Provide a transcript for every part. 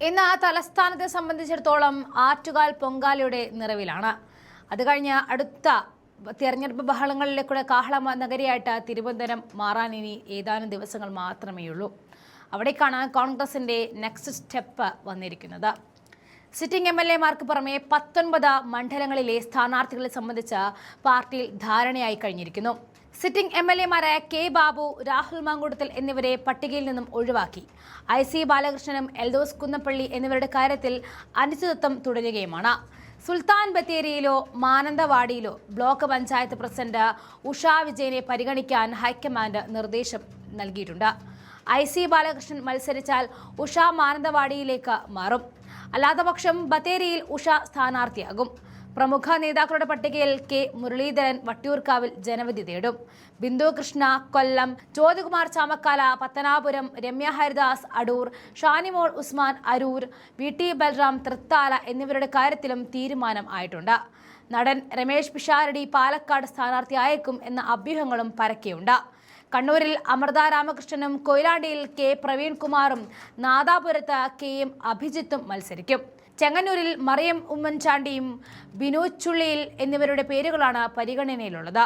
ഇന്ന് തലസ്ഥാനത്തെ സംബന്ധിച്ചിടത്തോളം ആറ്റുകാൽ പൊങ്കാലയുടെ നിറവിലാണ്. അത് കഴിഞ്ഞ് അടുത്ത തെരഞ്ഞെടുപ്പ് ബഹളങ്ങളിലേക്കൂടെ കാഹള നഗരിയായിട്ട് തിരുവനന്തപുരം മാറാൻ ഇനി ഏതാനും ദിവസങ്ങൾ മാത്രമേയുള്ളൂ. അവിടേക്കാണ് കോൺഗ്രസിന്റെ നെക്സ്റ്റ് സ്റ്റെപ്പ് വന്നിരിക്കുന്നത്. സിറ്റിംഗ് MLA-മാർക്ക് പുറമെ 19 മണ്ഡലങ്ങളിലെ സ്ഥാനാർത്ഥികളെ സംബന്ധിച്ച് പാർട്ടിയിൽ ധാരണയായി കഴിഞ്ഞിരിക്കുന്നു. സിറ്റിംഗ് MLA-മാരായ കെ ബാബു, രാഹുൽ മാങ്കൂട്ടത്തിൽ എന്നിവരെ പട്ടികയിൽ നിന്നും ഒഴിവാക്കി. IC ബാലകൃഷ്ണനും എൽദോസ് കുന്നപ്പള്ളി എന്നിവരുടെ കാര്യത്തിൽ അനിശ്ചിതത്വം തുടരുകയുമാണ്. സുൽത്താൻ ബത്തേരിയിലോ മാനന്തവാടിയിലോ ബ്ലോക്ക് പഞ്ചായത്ത് പ്രസിഡന്റ് ഉഷാ വിജയനെ പരിഗണിക്കാൻ ഹൈക്കമാൻഡ് നിർദ്ദേശം നൽകിയിട്ടുണ്ട്. IC ബാലകൃഷ്ണൻ മത്സരിച്ചാൽ ഉഷ മാനന്തവാടിയിലേക്ക് മാറും. അല്ലാത്തപക്ഷം ബത്തേരിയിൽ ഉഷ സ്ഥാനാർത്ഥിയാകും. പ്രമുഖ നേതാക്കളുടെ പട്ടികയിൽ കെ മുരളീധരൻ വട്ടിയൂർക്കാവിൽ ജനവിധി തേടും. ബിന്ദു കൃഷ്ണ കൊല്ലം, ജ്യോതികുമാർ ചാമക്കാല പത്തനാപുരം, രമ്യ ഹരിദാസ് അടൂർ, ഷാനിമോൾ ഉസ്മാൻ അരൂർ, VT ബൽറാം തൃത്താല എന്നിവരുടെ കാര്യത്തിലും തീരുമാനം ആയിട്ടുണ്ട്. നടൻ രമേശ് പിഷാരടി പാലക്കാട് സ്ഥാനാർത്ഥിയായേക്കും എന്ന അഭ്യൂഹങ്ങളും പരക്കെയുണ്ട്. കണ്ണൂരിൽ അമൃത രാമകൃഷ്ണനും കൊയിലാണ്ടിയിൽ കെ പ്രവീൺകുമാറും നാദാപുരത്ത് KM അഭിജിത്തും മത്സരിക്കും. ചെങ്ങന്നൂരിൽ മറിയം ഉമ്മൻചാണ്ടിയും ബിനു ചുള്ളിയിൽ എന്നിവരുടെ പേരുകളാണ് പരിഗണനയിലുള്ളത്.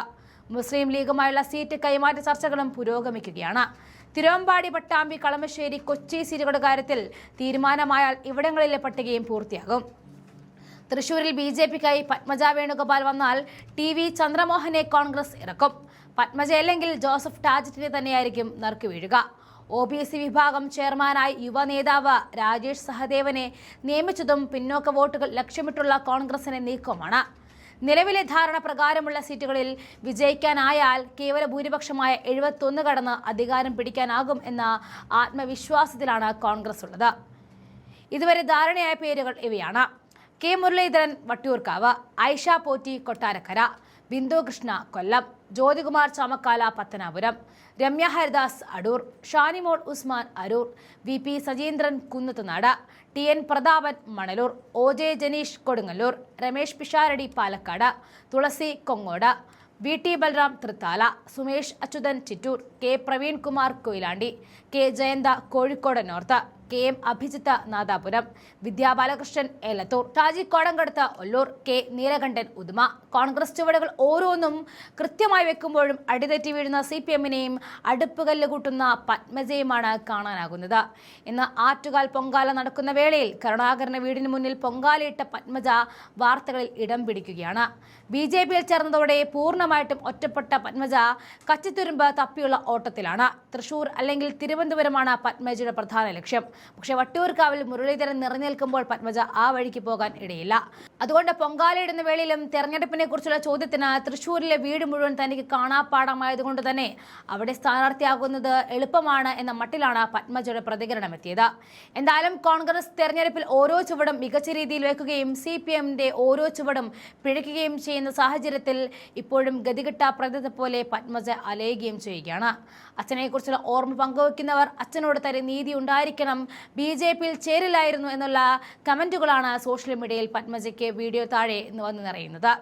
മുസ്ലിം ലീഗുമായുള്ള സീറ്റ് കൈമാറ്റ ചർച്ചകളും പുരോഗമിക്കുകയാണ്. തിരുവമ്പാടി, പട്ടാമ്പി, കളമശ്ശേരി, കൊച്ചി സീറ്റുകളുടെ കാര്യത്തിൽ തീരുമാനമായാൽ ഇവിടങ്ങളിലെ പട്ടികയും പൂർത്തിയാകും. തൃശൂരിൽ BJP-ക്കായി പത്മജ വേണുഗോപാൽ വന്നാൽ TV ചന്ദ്രമോഹനെ കോൺഗ്രസ് ഇറക്കും. പത്മജയല്ലെങ്കിൽ ജോസഫ് ടാജറ്റിനെ തന്നെയായിരിക്കും നറുക്കു വീഴുക. OBC വിഭാഗം ചെയർമാനായി യുവ നേതാവ് രാജേഷ് സഹദേവനെ നിയമിച്ചതും പിന്നോക്ക വോട്ടുകൾ ലക്ഷ്യമിട്ടുള്ള കോൺഗ്രസിന്റെ നീക്കമാണ്. നിലവിലെ ധാരണ പ്രകാരമുള്ള സീറ്റുകളിൽ വിജയിക്കാനായാൽ കേവല ഭൂരിപക്ഷമായ 71 കടന്ന് അധികാരം പിടിക്കാനാകും എന്ന ആത്മവിശ്വാസത്തിലാണ് കോൺഗ്രസ് ഉള്ളത്. ഇതുവരെ ധാരണയായ പേരുകൾ ഇവയാണ്: K Muraleedharan Vattiyoorkavu, Aisha Potty Kottarakkara, Bindu Krishna Kollam, Jyothikumar Chamakkala Pathanapuram, Ramya Haridas Adoor, Shanimol Usman Aroor, VP Sajeendran Kunnathunad, TN Prathapan Manalur, OJ Janeesh Kodungallur, Ramesh Pisharody Palakkad, Thulasi Kongad, VT Balram Thrithala, Sumesh Achuthan Chittur, K Praveenkumar Koyilandy, K Jayanth Kozhikode north, KM Abhijith Nadapuram, Vidya Balakrishnan Elathur, Shaji Kodankandath Ollur, K Neelakandan Uduma. Congress ചുവടുകൾ ഓരോന്നും കൃത്യമായി വെക്കുമ്പോഴും അടിതെറ്റി വീഴുന്ന CPM-നെയും അടുപ്പുകല്ല് കൂട്ടുന്ന പത്മജയുമാണ് കാണാനാകുന്നത്. ഇന്ന് ആറ്റുകാൽ പൊങ്കാല നടക്കുന്ന വേളയിൽ കരുണാകരന്റെ വീടിന് മുന്നിൽ പൊങ്കാലയിട്ട പത്മജ വാർത്തകളിൽ ഇടം പിടിക്കുകയാണ്. BJP-യിൽ ചേർന്നതോടെ പൂർണ്ണമായിട്ടും ഒറ്റപ്പെട്ട പത്മജ കച്ചിത്തുരുമ്പ് തപ്പിയുള്ള ഓട്ടത്തിലാണ്. തൃശൂർ അല്ലെങ്കിൽ തിരുവനന്തപുരമാണ് പത്മജയുടെ പ്രധാന ലക്ഷ്യം. പക്ഷേ വട്ടിയൂർക്കാവിൽ മുരളീധരൻ നിറഞ്ഞേൽക്കുമ്പോൾ പത്മജ ആ വഴിക്ക് പോകാൻ ഇടയില്ല. അതുകൊണ്ട് പൊങ്കാലയിടുന്ന വേളയിലും തെരഞ്ഞെടുപ്പിനെ കുറിച്ചുള്ള ചോദ്യത്തിന് തൃശൂരിലെ വീട് മുഴുവൻ തനിക്ക് കാണാപ്പാടമായതുകൊണ്ട് തന്നെ അവിടെ സ്ഥാനാർത്ഥിയാകുന്നത് എളുപ്പമാണ് എന്ന മട്ടിലാണ് പത്മജയുടെ പ്രതികരണം എത്തിയത്. എന്തായാലും കോൺഗ്രസ് തെരഞ്ഞെടുപ്പിൽ ഓരോ ചുവടും മികച്ച രീതിയിൽ വെക്കുകയും CPM-ന്റെ ഓരോ ചുവടും പിഴയ്ക്കുകയും ചെയ്യുന്ന സാഹചര്യത്തിൽ ഇപ്പോഴും ഗതികിട്ട പ്രതിത്തെ പോലെ പത്മജ അലയുകയും ചെയ്യുകയാണ്. അച്ഛനെക്കുറിച്ചുള്ള ഓർമ്മ പങ്കുവയ്ക്കുന്നവർ അച്ഛനോട് തന്നെ നീതി ഉണ്ടായിരിക്കണം, BJP-യിൽ ചേരില്ലായിരുന്നു എന്നുള്ള കമന്റുകളാണ് സോഷ്യൽ മീഡിയയിൽ പത്മജയ്ക്ക് വീഡിയോ താഴെ വന്നു നിറയുന്നത്.